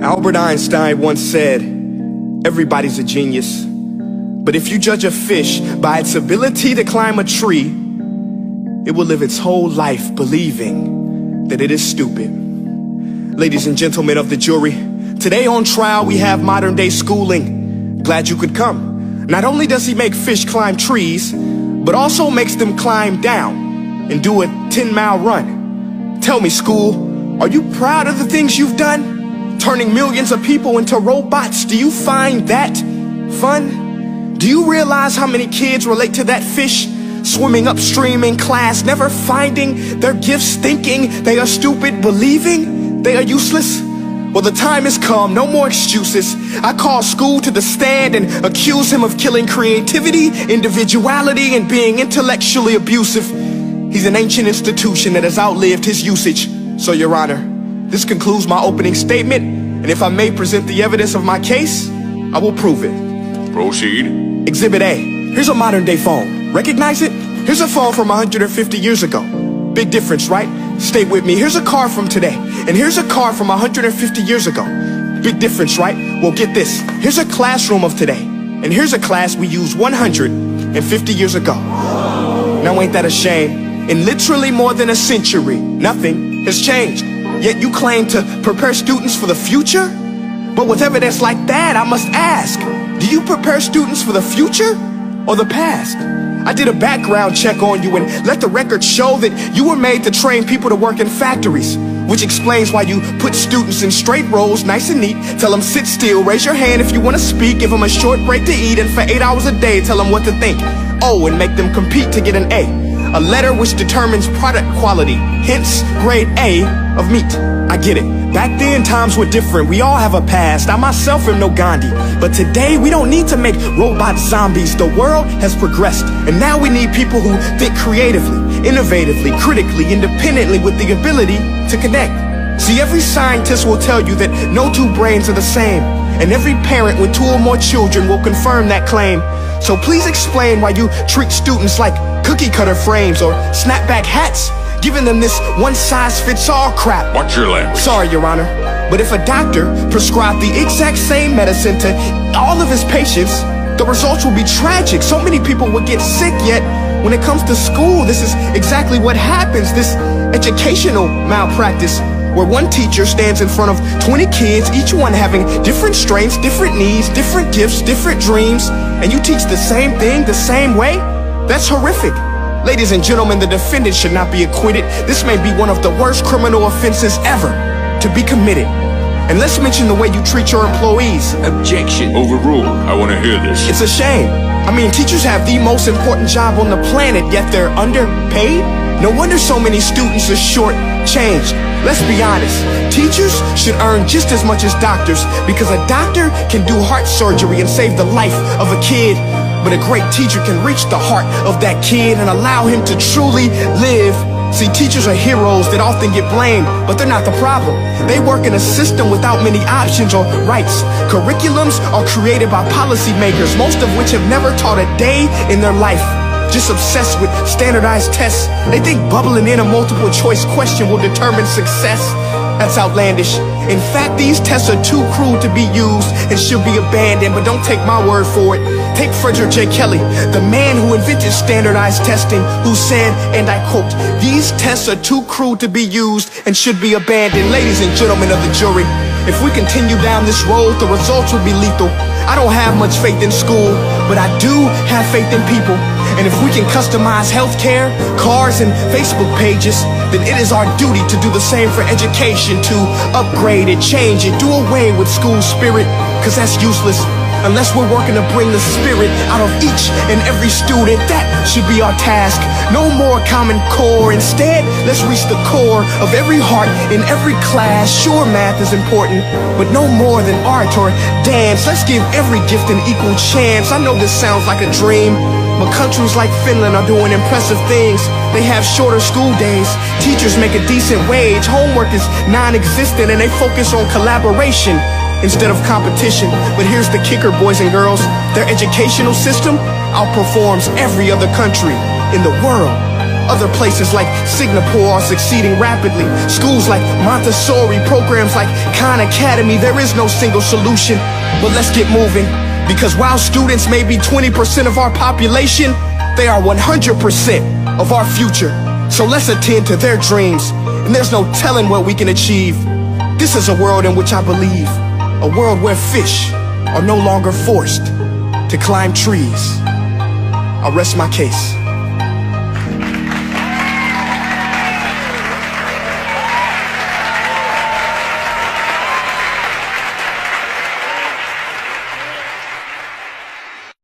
Albert Einstein once said, everybody's a genius. But if you judge a fish by its ability to climb a tree, it will live its whole life believing that it is stupid. Ladies and gentlemen of the jury, today on trial we have modern day schooling. Glad you could come. Not only does he make fish climb trees, but also makes them climb down and do a 10-mile run. Tell me, school, are you proud of the things you've done? Turning millions of people into robots, do you find that fun? Do you realize how many kids relate to that fish swimming upstream in class, never finding their gifts, thinking they are stupid, believing they are useless? Well, the time has come, no more excuses. I call school to the stand and accuse him of killing creativity, individuality, and being intellectually abusive. He's an ancient institution that has outlived his usage. So, Your Honor, this concludes my opening statement, and if I may present the evidence of my case, I will prove it. Proceed. Exhibit A. Here's a modern day phone. Recognize it? Here's a phone from 150 years ago. Big difference, right? Stay with me. Here's a car from today, and here's a car from 150 years ago. Big difference, right? Well, get this. Here's a classroom of today, and here's a class we used 150 years ago. Now ain't that a shame? In literally more than a century, nothing has changed. Yet you claim to prepare students for the future? But with evidence like that, I must ask, do you prepare students for the future or the past? I did a background check on you and let the record show that you were made to train people to work in factories, which explains why you put students in straight rows, nice and neat, tell them sit still, raise your hand if you want to speak, give them a short break to eat, and for 8 hours a day tell them what to think. Oh, and make them compete to get an A letter which determines product quality, hence grade A of meat. I get it. Back then, times were different. We all have a past. I myself am no Gandhi. But today, we don't need to make robot zombies. The world has progressed. And now we need people who think creatively, innovatively, critically, independently, with the ability to connect. See, every scientist will tell you that no two brains are the same. And every parent with 2 or more children will confirm that claim. So please explain why you treat students like cookie cutter frames or snapback hats, giving them this one-size-fits-all crap. Watch your language. Sorry, Your Honor, but if a doctor prescribed the exact same medicine to all of his patients, the results will be tragic. So many people would get sick, yet when it comes to school, this is exactly what happens. This educational malpractice, where one teacher stands in front of 20 kids, each one having different strengths, different needs, different gifts, different dreams, and you teach the same thing the same way? That's horrific. Ladies and gentlemen, the defendant should not be acquitted. This may be one of the worst criminal offenses ever to be committed. And let's mention the way you treat your employees. Objection. Overruled. I want to hear this. It's a shame. I mean, teachers have the most important job on the planet, yet they're underpaid? No wonder so many students are short-changed. Let's be honest, teachers should earn just as much as doctors, because a doctor can do heart surgery and save the life of a kid, but a great teacher can reach the heart of that kid and allow him to truly live. See, teachers are heroes that often get blamed, but they're not the problem. They work in a system without many options or rights. Curriculums are created by policymakers, most of which have never taught a day in their life. Just obsessed with standardized tests. They think bubbling in a multiple choice question will determine success. That's outlandish. In fact, these tests are too cruel to be used and should be abandoned, but don't take my word for it. Take Frederick J. Kelly, the man who invented standardized testing, who said, and I quote, "These tests are too cruel to be used and should be abandoned." Ladies and gentlemen of the jury, if we continue down this road, the results will be lethal. I don't have much faith in school, but I do have faith in people. And if we can customize healthcare, cars, and Facebook pages, then it is our duty to do the same for education, to upgrade it, change it, do away with school spirit, because that's useless. Unless we're working to bring the spirit out of each and every student, that should be our task. No more Common Core. Instead, let's reach the core of every heart in every class. Sure, math is important, but no more than art or dance. Let's give every gift an equal chance. I know this sounds like a dream, but countries like Finland are doing impressive things. They have shorter school days, teachers make a decent wage, homework is non-existent, and they focus on collaboration instead of competition. But here's the kicker, boys and girls. Their educational system outperforms every other country in the world. Other places like Singapore are succeeding rapidly. Schools like Montessori, programs like Khan Academy. There is no single solution, but let's get moving. Because while students may be 20% of our population, they are 100% of our future. So let's attend to their dreams, and there's no telling what we can achieve. This is a world in which I believe, a world where fish are no longer forced to climb trees. I'll rest my case.